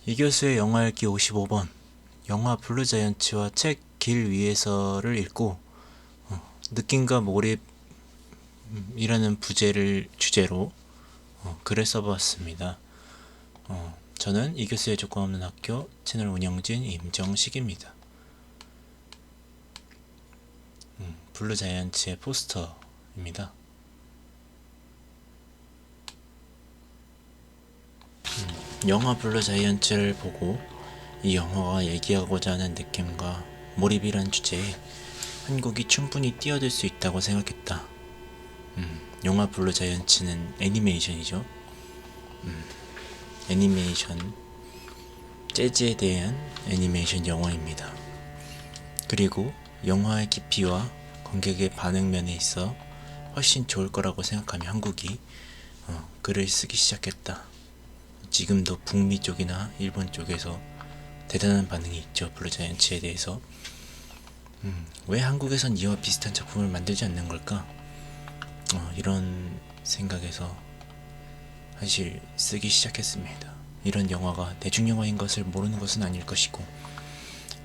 이교수의 영화 읽기 55번. 영화 블루자이언츠와 책 길 위에서를 읽고 느낌과 몰입이라는 주제로 글을 써보았습니다. 저는 이교수의 조건 없는 학교 채널 운영진 임정식입니다. 블루자이언츠의 포스터입니다. 영화 블루자이언츠를 보고 이 영화가 얘기하고자 하는 느낌과 몰입이란 주제에 한국이 충분히 뛰어들 수 있다고 생각했다. 영화 블루자이언츠는 애니메이션이죠. 애니메이션, 재즈에 대한 애니메이션 영화입니다. 그리고 영화의 깊이와 관객의 반응 면에 있어 훨씬 좋을 거라고 생각하며 한국이 글을 쓰기 시작했다. 지금도 북미 쪽이나 일본 쪽에서 대단한 반응이 있죠. 블루자이언츠에 대해서. 왜 한국에선 이와 비슷한 작품을 만들지 않는 걸까? 이런 생각에서 사실 쓰기 시작했습니다. 이런 영화가 대중영화인 것을 모르는 것은 아닐 것이고,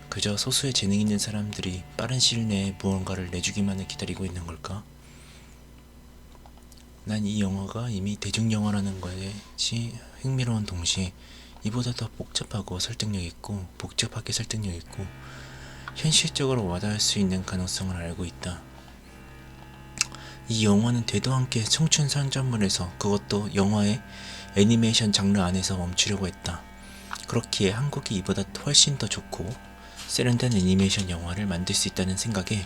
그저 소수의 재능 있는 사람들이 빠른 시일 내에 무언가를 내주기만을 기다리고 있는 걸까? 난 이 영화가 이미 대중영화라는 것이 흥미로운 동시에 이보다 더 복잡하게 설득력 있고 현실적으로 와닿을 수 있는 가능성을 알고 있다. 이 영화는 되도 않게 청춘 상점물에서, 그것도 영화의 애니메이션 장르 안에서 멈추려고 했다. 그렇기에 한국이 이보다 훨씬 더 좋고 세련된 애니메이션 영화를 만들 수 있다는 생각에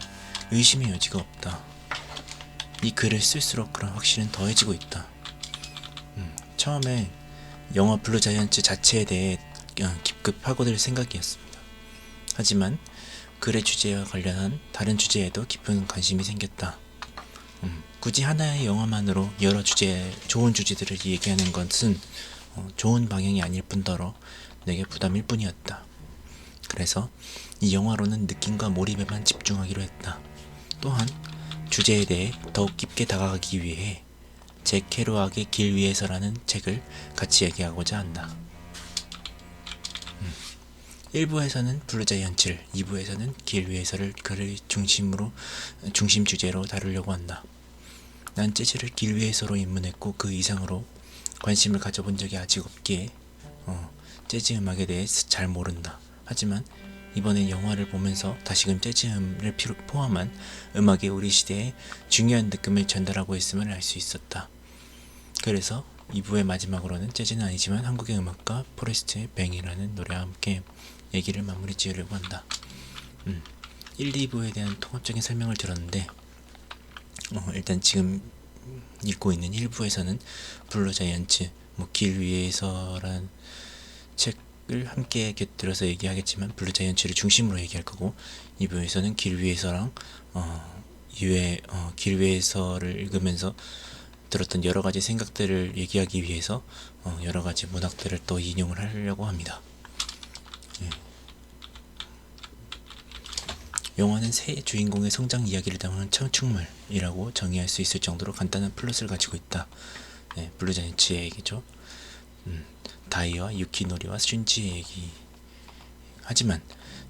의심의 여지가 없다. 이 글을 쓸수록 그런 확신은 더해지고 있다. 처음에 영화 블루자이언츠 자체에 대해 깊게 파고들 생각이었습니다. 하지만 글의 주제와 관련한 다른 주제에도 깊은 관심이 생겼다. 굳이 하나의 영화만으로 여러 좋은 주제들을 얘기하는 것은 좋은 방향이 아닐 뿐더러 내게 부담일 뿐이었다. 그래서 이 영화로는 느낌과 몰입에만 집중하기로 했다. 또한 주제에 대해 더욱 깊게 다가가기 위해 잭 케루악의 길 위에서라는 책을 같이 얘기하고자 한다. 1부에서는 블루자이언츠를, 2부에서는 길 위에서를 글을 중심 주제로 다루려고 한다. 난 재즈를 길 위에서로 입문했고 그 이상으로 관심을 가져본 적이 아직 없기에 재즈 음악에 대해 잘 모른다. 하지만 이번에 영화를 보면서 다시금 재즈를 포함한 음악이 우리 시대에 중요한 느낌을 전달하고 있음을 알 수 있었다. 그래서 2부의 마지막으로는 재즈는 아니지만 한국의 음악가 포레스트 뱅이라는 노래와 함께 얘기를 마무리 지으려고 한다. 1, 2부에 대한 통합적인 설명을 들었는데 일단 지금 읽고 있는 1부에서는 블루자이언츠, 길 위에서란 책을 함께 곁들여서 얘기하겠지만 블루자이언츠를 중심으로 얘기할 거고, 2부에서는 길 위에서랑 길 위에서를 읽으면서 들었던 여러 가지 생각들을 얘기하기 위해서 여러 가지 문학들을 또 인용을 하려고 합니다. 영화는 새 주인공의 성장 이야기를 담은 청춘물이라고 정의할 수 있을 정도로 간단한 플롯을 가지고 있다. 블루자이언츠의 얘기죠. 다이와 유키노리와 슌지의 얘기. 하지만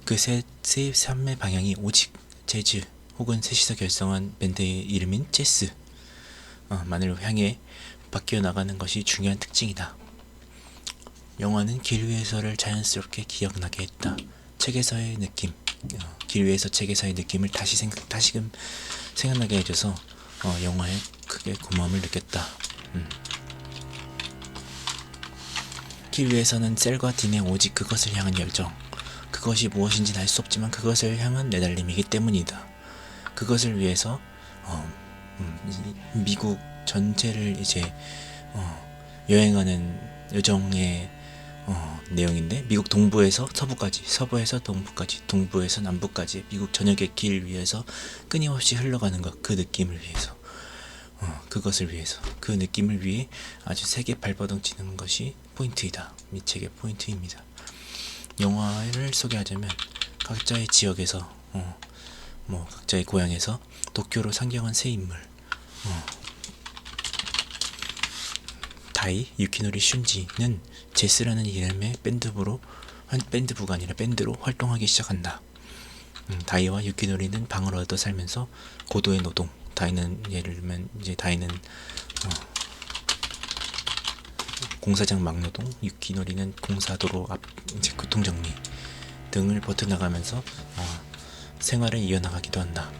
그 삶의 방향이 오직 재즈 혹은 셋이서 결성한 밴드의 이름인 재즈 만을 향해 바뀌어 나가는 것이 중요한 특징이다. 영화는 길 위에서를 자연스럽게 기억나게 했다. 책에서의 느낌, 길 위에서 책에서의 느낌을 다시금 생각나게 해줘서 영화에 크게 고마움을 느꼈다. 길 위에서는 셀과 딘의 오직 그것을 향한 열정, 그것이 무엇인지는 알 수 없지만 그것을 향한 내달림이기 때문이다. 그것을 위해서 미국 전체를 이제 여행하는 여정의 내용인데, 미국 동부에서 서부까지, 서부에서 동부까지, 동부에서 남부까지 미국 전역의 길 위에서 끊임없이 흘러가는 것, 그 느낌을 위해서, 그것을 위해서, 그 느낌을 위해 아주 세게 발버둥치는 것이 포인트이다. 이 책의 포인트입니다. 영화를 소개하자면 각자의 지역에서 각자의 고향에서 도쿄로 상경한 새 인물, 다이, 유키노리 슌지는 제스라는 이름의 밴드부가 아니라 밴드로 활동하기 시작한다. 다이와 유키노리는 방을 얻어 살면서 고도의 노동, 다이는 예를 들면 이제 다이는 공사장 막노동, 유키노리는 공사도로 앞 이제 교통정리 등을 버텨나가면서 생활을 이어나가기도 한다.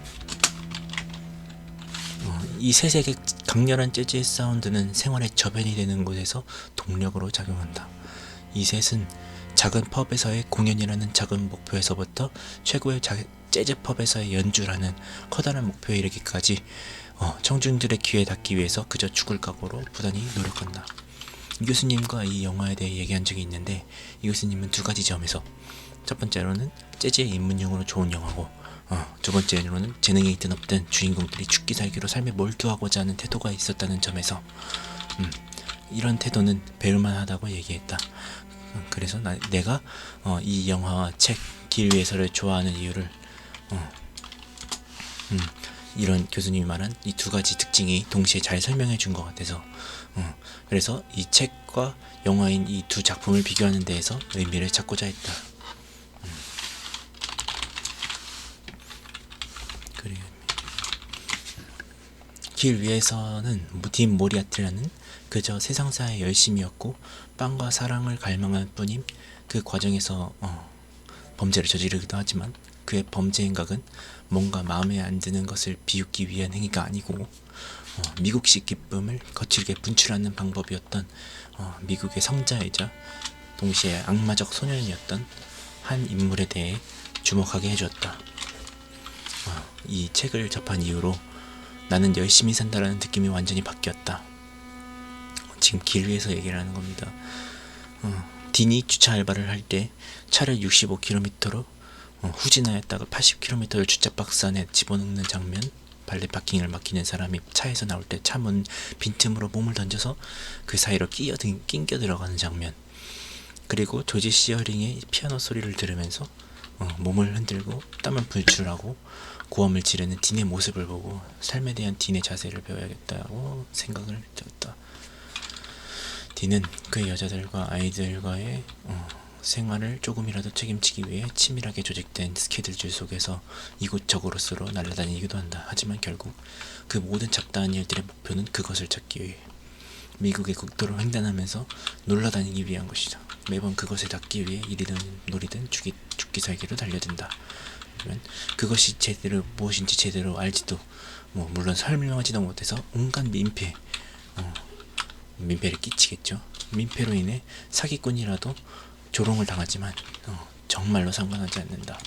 이 세색의 강렬한 재즈의 사운드는 생활의 저변이 되는 곳에서 동력으로 작용한다. 이 셋은 작은 펍에서의 공연이라는 작은 목표에서부터 최고의 재즈 펍에서의 연주라는 커다란 목표에 이르기까지 청중들의 귀에 닿기 위해서 그저 죽을 각오로 부단히 노력한다. 이 교수님과 이 영화에 대해 얘기한 적이 있는데, 이 교수님은 두 가지 점에서, 첫 번째로는 재즈의 입문용으로 좋은 영화고, 두 번째로는 재능이 있든 없든 주인공들이 죽기 살기로 삶에 몰두하고자 하는 태도가 있었다는 점에서 이런 태도는 배울만하다고 얘기했다. 그래서 내가 이 영화와 책 길 위에서를 좋아하는 이유를 이런 교수님이 말한 이 두 가지 특징이 동시에 잘 설명해 준 것 같아서 그래서 이 책과 영화인 이 두 작품을 비교하는 데에서 의미를 찾고자 했다. 길 위에서는 딘 모리아티라는 그저 세상사에 열심이었고 빵과 사랑을 갈망할 뿐인 그 과정에서 범죄를 저지르기도 하지만 그의 범죄 행각은 뭔가 마음에 안 드는 것을 비웃기 위한 행위가 아니고 미국식 기쁨을 거칠게 분출하는 방법이었던 미국의 성자이자 동시에 악마적 소년이었던 한 인물에 대해 주목하게 해주었다. 이 책을 접한 이후로 나는 열심히 산다라는 느낌이 완전히 바뀌었다. 지금 길 위에서 얘기를 하는 겁니다. 딘이 주차 알바를 할 때 차를 65km로 후진하였다가 80km를 주차 박스 안에 집어넣는 장면, 발레 파킹을 맡기는 사람이 차에서 나올 때 차 문 빈틈으로 몸을 던져서 그 사이로 낑겨 들어가는 장면, 그리고 조지 시어링의 피아노 소리를 들으면서 몸을 흔들고 땀을 분출하고 고함을 지르는 딘의 모습을 보고 삶에 대한 딘의 자세를 배워야겠다고 생각을 했다. 딘은 그의 여자들과 아이들과의 생활을 조금이라도 책임지기 위해 치밀하게 조직된 스케줄줄 속에서 이곳저곳으로 날아다니기도 한다. 하지만 결국 그 모든 잡다한 일들의 목표는 그것을 찾기 위해 미국의 국도를 횡단하면서 놀러다니기 위한 것이다. 매번 그것에 닿기 위해 일이든 놀이든 죽기 살기로 달려든다. 그것이 무엇인지 제대로 알지도 물론 설명하지도 못해서 온갖 민폐를 끼치겠죠. 민폐로 인해 사기꾼이라도 조롱을 당하지만 정말로 상관하지 않는다.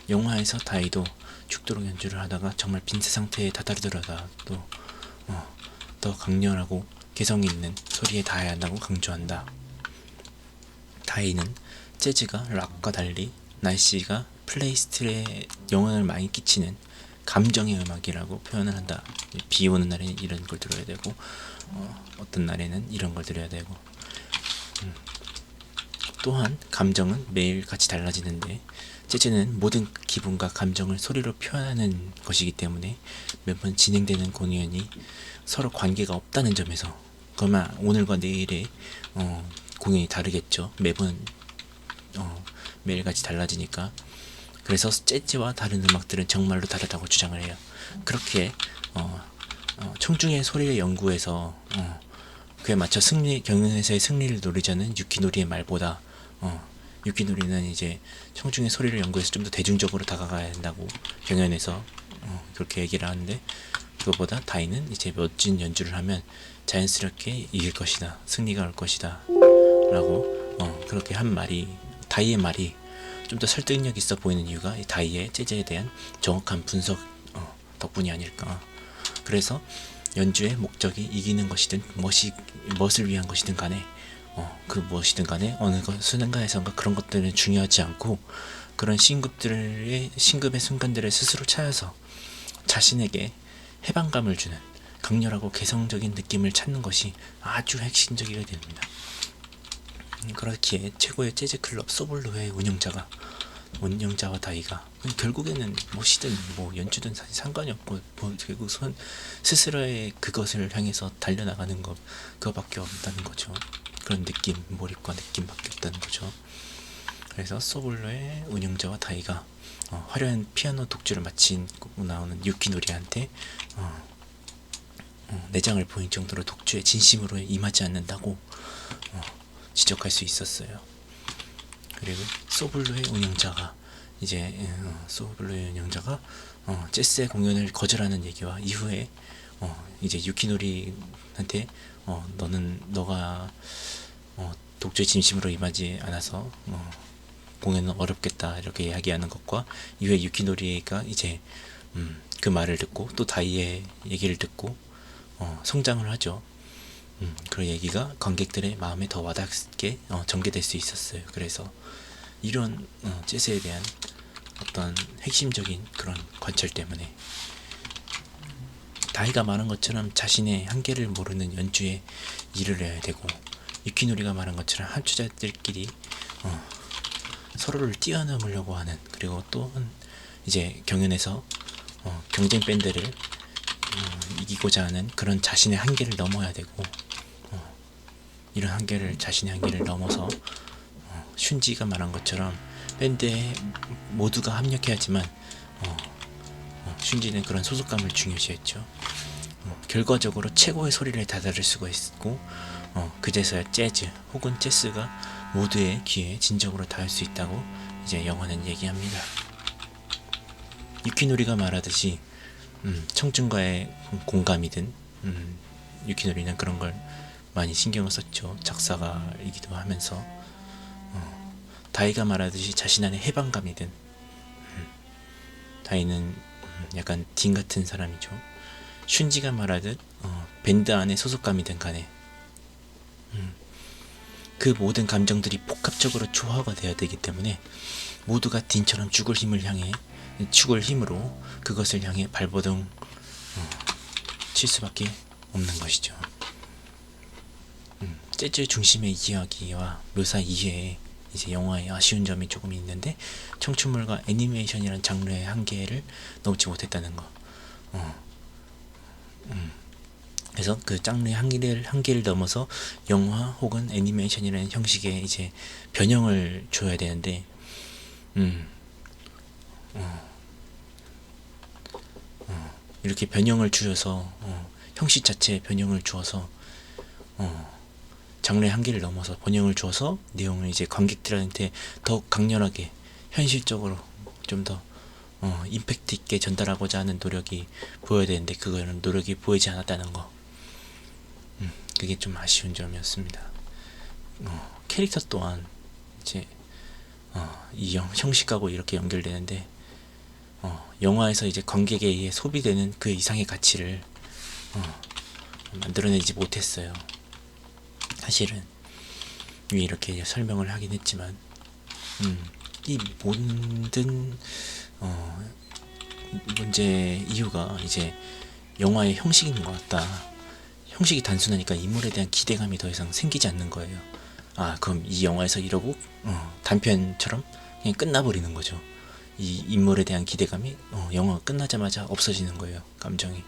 영화에서 다이도 죽도록 연주를 하다가 정말 빈세 상태에 다다르더라도 더 강렬하고 개성이 있는 소리에 닿아야 한다고 강조한다. 다이는 재즈가 락과 달리 날씨가 플레이리스트에 영향을 많이 끼치는 감정의 음악이라고 표현을 한다. 비 오는 날에는 이런 걸 들어야 되고 어떤 날에는 이런 걸 들어야 되고 또한 감정은 매일 같이 달라지는데 재즈는 모든 기분과 감정을 소리로 표현하는 것이기 때문에 매번 진행되는 공연이 서로 관계가 없다는 점에서 그러면 오늘과 내일의 공연이 다르겠죠. 매일같이 달라지니까. 그래서 재즈와 다른 음악들은 정말로 다르다고 주장을 해요. 그렇게 청중의 소리의 연구에서 그에 맞춰 경연에서의 승리를 노리자는 유키노리의 말보다 유키노리는 이제 청중의 소리를 연구해서 좀 더 대중적으로 다가가야 된다고 경연에서 그렇게 얘기를 하는데, 그거보다 다이는 이제 멋진 연주를 하면 자연스럽게 이길 것이다, 승리가 올 것이다 라고 그렇게 한 말이, 다이의 말이 좀 더 설득력 있어 보이는 이유가 이 다이의 재즈에 대한 정확한 분석 덕분이 아닐까. 그래서 연주의 목적이 이기는 것이든 무엇을 위한 것이든 간에 그 무엇이든 간에 어느 순간에선가 그런 것들은 중요하지 않고 그런 신급의 순간들을 스스로 찾아서 자신에게 해방감을 주는 강렬하고 개성적인 느낌을 찾는 것이 아주 핵심적이게 됩니다. 그렇기에 최고의 재즈 클럽 소볼로의 운영자가 운영자와 다이가 결국에는 무엇이든 뭐 연주든 사실 상관이 없고 뭐 결국 스스로의 그것을 향해서 달려나가는 것 그거밖에 없다는 거죠. 그런 느낌, 몰입과 느낌밖에 없다는 거죠. 그래서 소블로의 운영자와 다이가 화려한 피아노 독주를 마치고 나오는 유키노리한테 내장을 보인 정도로 독주에 진심으로 임하지 않는다고 지적할 수 있었어요. 그리고 소블로의 운영자가 재즈의 공연을 거절하는 얘기와 이후에 이제 유키노리한테 너가 독주에 진심으로 임하지 않아서 공연은 어렵겠다 이렇게 이야기하는 것과 이후에 유키노리가 이제 그 말을 듣고 또 다이의 얘기를 듣고 성장을 하죠. 그 얘기가 관객들의 마음에 더 와닿게 전개될 수 있었어요. 그래서 이런 재즈에 대한 어떤 핵심적인 그런 관철 때문에 다이가 말한 것처럼 자신의 한계를 모르는 연주에 일을 해야 되고, 유키노리가 말한 것처럼 합주자들끼리 서로를 뛰어넘으려고 하는, 그리고 또 이제 경연에서 경쟁 밴드를 이기고자 하는 그런 자신의 한계를 넘어야 되고, 이런 자신의 한계를 넘어서 슌지가 말한 것처럼 밴드에 모두가 합력해야지만 슌지는 그런 소속감을 중요시했죠. 결과적으로 최고의 소리를 다다를 수가 있고 그제서야 재즈 혹은 재즈가 모두의 귀에 진정으로 닿을 수 있다고 이제 영화는 얘기합니다. 유키노리가 말하듯이 청중과의 공감이든 유키노리는 그런 걸 많이 신경을 썼죠. 작사가이기도 하면서 다이가 말하듯이 자신 안의 해방감이든 다이는 약간 딘 같은 사람이죠. 슌지가 말하듯 밴드 안의 소속감이든 간에 그 모든 감정들이 복합적으로 조화가 돼야 되기 때문에 모두가 딘처럼 죽을 힘으로 그것을 향해 발버둥 칠 수밖에 없는 것이죠. 재즈 중심의 이야기와 묘사 이해에 이제 영화의 아쉬운 점이 조금 있는데, 청춘물과 애니메이션이라는 장르의 한계를 넘지 못했다는 거. 그래서 그 장르의 한계를 넘어서 영화 혹은 애니메이션이라는 형식의 이제 변형을 줘야 되는데, 이렇게 변형을 주어서 형식 자체에 변형을 주어서 장르의 한계를 넘어서 번영을 주어서 내용을 이제 관객들한테 더욱 강렬하게 현실적으로 좀 더 임팩트 있게 전달하고자 하는 노력이 보여야 되는데, 그거는 노력이 보이지 않았다는 거. 그게 좀 아쉬운 점이었습니다. 캐릭터 또한 이제 이 형식하고 이렇게 연결되는데, 영화에서 이제 관객에 의해 소비되는 그 이상의 가치를 만들어내지 못했어요. 사실은 위에 이렇게 설명을 하긴 했지만 이 모든 문제 이유가 이제 영화의 형식인 것 같다. 형식이 단순하니까 인물에 대한 기대감이 더 이상 생기지 않는 거예요. 그럼 이 영화에서 이러고 단편처럼 그냥 끝나버리는 거죠. 이 인물에 대한 기대감이 영화가 끝나자마자 없어지는 거예요. 감정이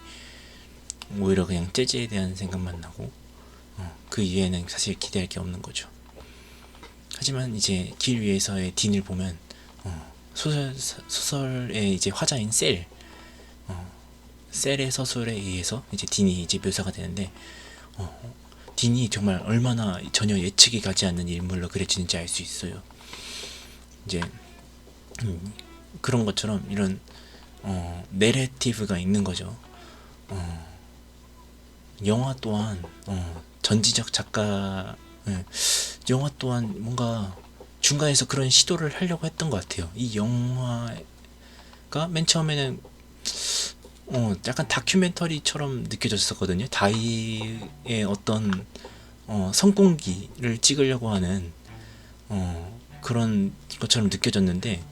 오히려 그냥 재즈에 대한 생각만 나고 그 이외에는 사실 기대할 게 없는 거죠. 하지만 이제 길 위에서의 딘을 보면 소설의 이제 화자인 셀의 서술에 의해서 이제 딘이 이제 묘사가 되는데, 딘이 정말 얼마나 전혀 예측이 가지 않는 인물로 그려지는지 알 수 있어요. 이제 그런 것처럼 이런 내레티브가 있는 거죠. 영화 또한 전지적 작가 영화 또한 뭔가 중간에서 그런 시도를 하려고 했던 것 같아요. 이 영화가 맨 처음에는 약간 다큐멘터리처럼 느껴졌었거든요. 다이의 어떤 성공기를 찍으려고 하는 그런 것처럼 느껴졌는데,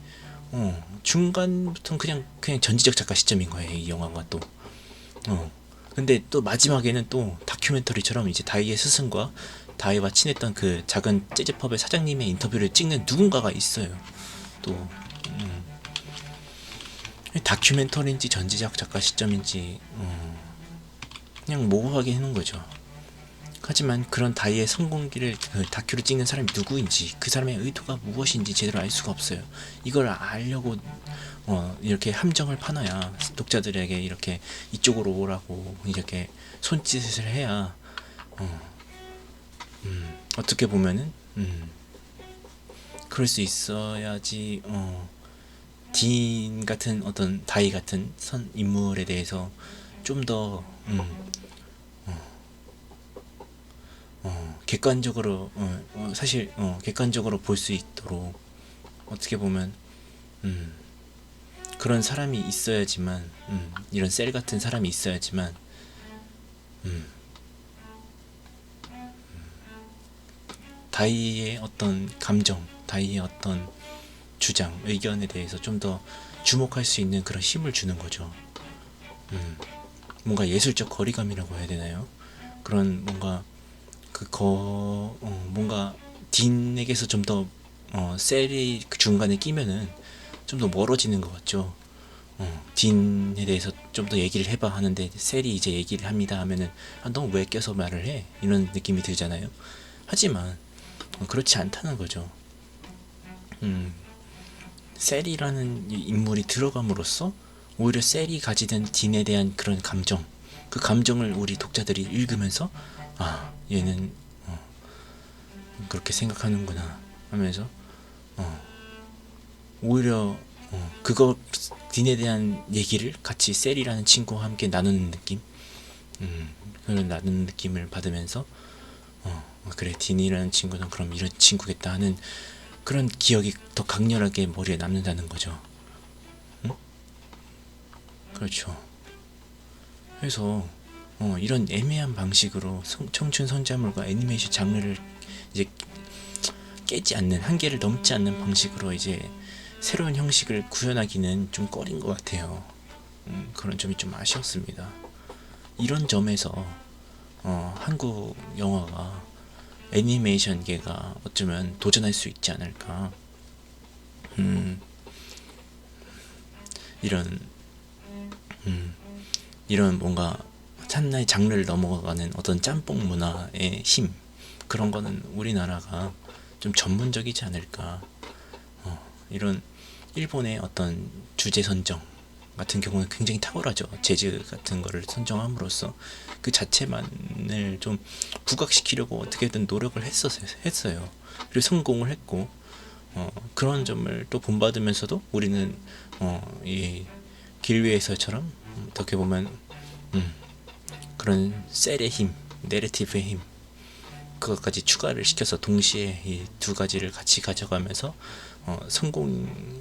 중간부터는 그냥 전지적 작가 시점인 거예요. 이 영화가 또. 근데 또 마지막에는 또 다큐멘터리처럼 이제 다이의 스승과 다이와 친했던 그 작은 재즈펍의 사장님의 인터뷰를 찍는 누군가가 있어요. 또 다큐멘터리인지 전지작 작가 시점인지 그냥 모호하게 해놓은 거죠. 하지만 그런 다이의 성공기를 그 다큐를 찍는 사람이 누구인지, 그 사람의 의도가 무엇인지 제대로 알 수가 없어요. 이걸 알려고 이렇게 함정을 파놔야 독자들에게 이렇게 이쪽으로 오라고 이렇게 손짓을 해야 어떻게 보면은 그럴 수 있어야지 딘 같은 어떤 다이 같은 선 인물에 대해서 좀 더 객관적으로 사실 객관적으로 볼 수 있도록 어떻게 보면 그런 사람이 있어야지만 이런 셀 같은 사람이 있어야지만 다이의 어떤 감정, 다이의 어떤 주장, 의견에 대해서 좀 더 주목할 수 있는 그런 힘을 주는 거죠. 뭔가 예술적 거리감이라고 해야 되나요? 그런 뭔가 뭔가 딘에게서 좀 더 셀이 그 중간에 끼면은 좀 더 멀어지는 것 같죠. 딘에 대해서 좀 더 얘기를 해봐 하는데 셀이 이제 얘기를 합니다 하면은 너 왜 껴서 말을 해? 이런 느낌이 들잖아요. 하지만 그렇지 않다는 거죠. 셀이라는 인물이 들어감으로써 오히려 셀이 가지는 딘에 대한 그런 감정, 그 감정을 우리 독자들이 읽으면서 얘는 그렇게 생각하는구나 하면서 오히려 그거 딘에 대한 얘기를 같이 셀이라는 친구와 함께 나누는 느낌, 그런 나누는 느낌을 받으면서 그래 딘이라는 친구는 그럼 이런 친구겠다 하는 그런 기억이 더 강렬하게 머리에 남는다는 거죠. 그렇죠. 그래서 이런 애매한 방식으로 청춘 선자물과 애니메이션 장르를 이제 깨지 않는, 한계를 넘지 않는 방식으로 이제 새로운 형식을 구현하기는 좀 꺼린 것 같아요. 그런 점이 좀 아쉬웠습니다. 이런 점에서 한국 영화가 애니메이션계가 어쩌면 도전할 수 있지 않을까. 이런 뭔가 찬나의 장르를 넘어가는 어떤 짬뽕 문화의 힘, 그런 거는 우리나라가 좀 전문적이지 않을까. 이런 일본의 어떤 주제 선정 같은 경우는 굉장히 탁월하죠. 재즈 같은 거를 선정함으로써 그 자체만을 좀 부각시키려고 어떻게든 노력을 했어요. 그리고 성공을 했고 그런 점을 또 본받으면서도 우리는 이 길위에서처럼 어떻게 보면 그런 셀의 힘, 내러티브의 힘, 그것까지 추가를 시켜서 동시에 이 두 가지를 같이 가져가면서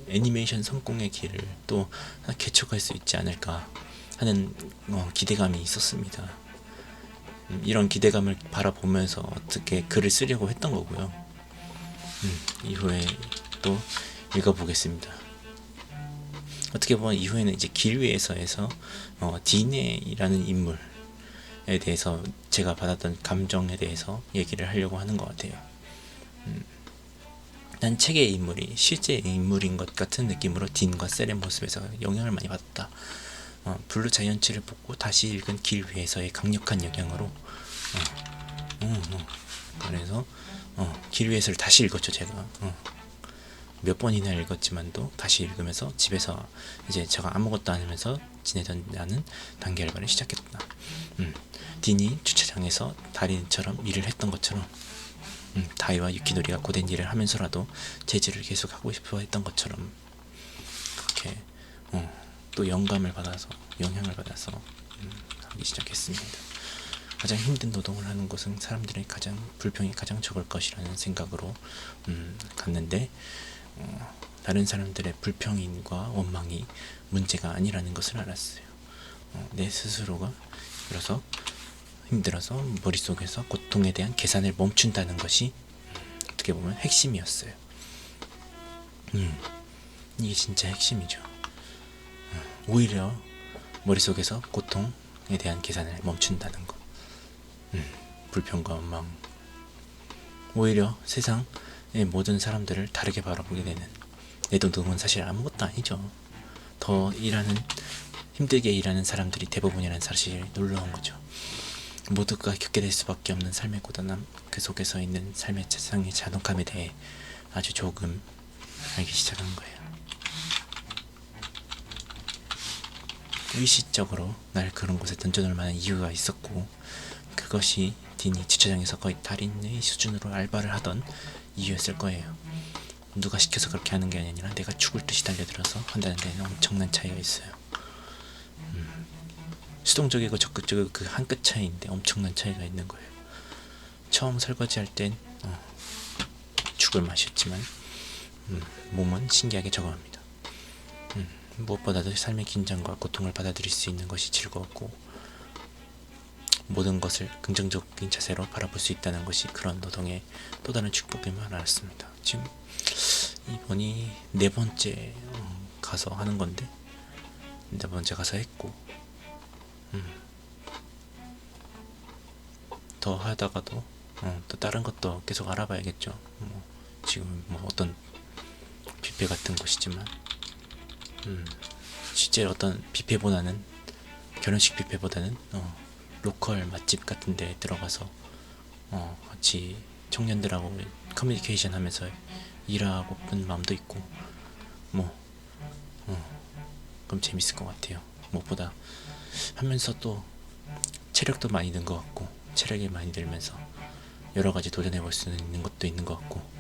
애니메이션 성공의 길을 또 개척할 수 있지 않을까 하는 기대감이 있었습니다. 이런 기대감을 바라보면서 어떻게 글을 쓰려고 했던 거고요. 이후에 또 읽어보겠습니다. 어떻게 보면 이후에는 이제 길 위에서에서 디네이라는 인물에 대해서 제가 받았던 감정에 대해서 얘기를 하려고 하는 것 같아요. 난 책의 인물이 실제 인물인 것 같은 느낌으로 딘과 셀의 모습에서 영향을 많이 받았다. 블루 자이언츠를 보고 다시 읽은 길 위에서의 강력한 영향으로 그래서 길 위에서를 다시 읽었죠. 제가 몇 번이나 읽었지만도 다시 읽으면서 집에서 이제 제가 아무것도 안 하면서 지내던 단기 알바를 시작했다. 딘이 주차장에서 달인처럼 일을 했던 것처럼 다이와 유키노리가 고된 일을 하면서라도 재즈를 계속 하고 싶어 했던 것처럼 그렇게 또 영감을 받아서 영향을 받아서 하기 시작했습니다. 가장 힘든 노동을 하는 곳은 사람들의 불평이 가장 적을 것이라는 생각으로 갔는데 다른 사람들의 불평인과 원망이 문제가 아니라는 것을 알았어요. 내 스스로가 힘들어서 머릿속에서 고통에 대한 계산을 멈춘다는 것이 어떻게 보면 핵심이었어요. 이게 진짜 핵심이죠. 오히려 머릿속에서 고통에 대한 계산을 멈춘다는 것, 불평과 원망, 오히려 세상의 모든 사람들을 다르게 바라보게 되는 내 노동은 사실 아무것도 아니죠. 더 힘들게 일하는 사람들이 대부분이라는 사실이 놀라운 거죠. 모두가 겪게 될 수밖에 없는 삶의 고단함, 그 속에서 있는 삶의 세상의 잔혹함에 대해 아주 조금 알기 시작한 거예요. 의식적으로 날 그런 곳에 던져놓을 만한 이유가 있었고, 그것이 딘이 주차장에서 거의 달인의 수준으로 알바를 하던 이유였을 거예요. 누가 시켜서 그렇게 하는 게 아니라 내가 죽을 듯이 달려들어서 한다는 데는 엄청난 차이가 있어요. 수동적이고 적극적이고 그 한 끗 차이인데 엄청난 차이가 있는 거예요. 처음 설거지할 땐 죽을 맛이었지만 몸은 신기하게 적응합니다. 무엇보다도 삶의 긴장과 고통을 받아들일 수 있는 것이 즐거웠고, 모든 것을 긍정적인 자세로 바라볼 수 있다는 것이 그런 노동의 또 다른 축복임을 알았습니다. 지금 이번이 네 번째 가서 하는 건데, 네 번째 가서 했고, 더 하다가도 또 다른 것도 계속 알아봐야겠죠. 지금 어떤 뷔페 같은 곳이지만 실제 어떤 뷔페보다는, 결혼식 뷔페보다는 로컬 맛집 같은 데 들어가서 같이 청년들하고 커뮤니케이션 하면서 일하고픈 마음도 있고, 그럼 재밌을 것 같아요. 무엇보다 하면서 또 체력도 많이 는 것 같고, 체력이 많이 들면서 여러 가지 도전해 볼 수 있는 것도 있는 것 같고,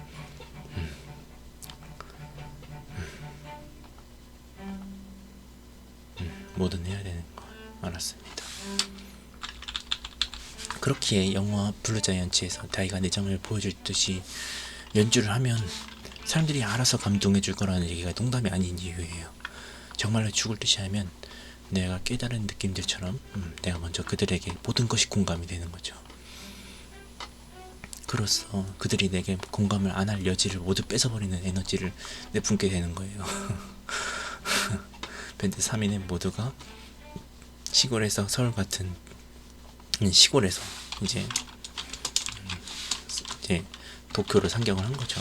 뭐든 해야 되는 거 알았습니다. 그렇기에 영화 블루자이언츠에서 다이가 내정을 보여줄 듯이 연주를 하면 사람들이 알아서 감동해 줄 거라는 얘기가 농담이 아닌 이유예요. 정말로 죽을 듯이 하면 내가 깨달은 느낌들처럼 내가 먼저 그들에게 모든 것이 공감이 되는 거죠. 그로써 그들이 내게 공감을 안 할 여지를 모두 뺏어버리는 에너지를 내뿜게 되는 거예요. 밴드 3인은 모두가 시골에서, 서울 같은 시골에서 이제 도쿄를 상경을 한 거죠.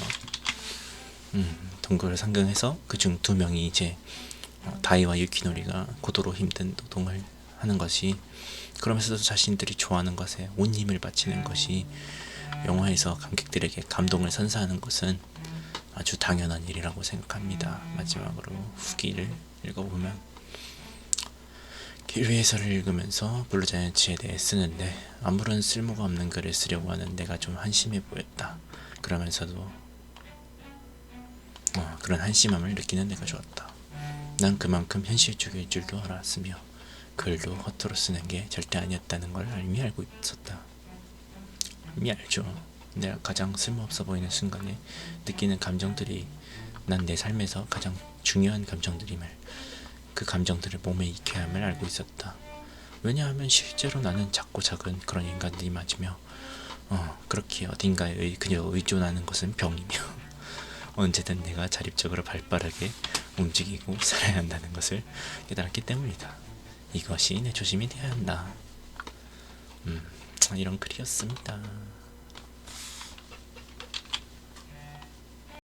도쿄를 상경해서 그중 2명이 이제 다이와 유키노리가 고도로 힘든 노동을 하는 것이, 그러면서도 자신들이 좋아하는 것에 온 힘을 바치는 것이 영화에서 관객들에게 감동을 선사하는 것은 아주 당연한 일이라고 생각합니다. 마지막으로 후기를 읽어보면, 길 위에서를 읽으면서 블루자이언츠에 대해 쓰는데 아무런 쓸모가 없는 글을 쓰려고 하는 내가 좀 한심해 보였다. 그러면서도 그런 한심함을 느끼는 내가 좋았다. 난 그만큼 현실적일 줄도 알았으며 글도 허투루 쓰는 게 절대 아니었다는 걸 이미 알고 있었다. 이미 알죠. 내가 가장 쓸모없어 보이는 순간에 느끼는 감정들이 난 내 삶에서 가장 중요한 감정들임을, 그 감정들을 몸에 익혀야 함을 알고 있었다. 왜냐하면 실제로 나는 작고 작은 그런 인간들이 맞으며 그렇게 어딘가에 그저 의존하는 것은 병이며 언제든 내가 자립적으로 발빠르게 움직이고 살아야 한다는 것을 깨달았기 때문이다. 이것이 내 조심이 되어야 한다. 이런 글이었습니다.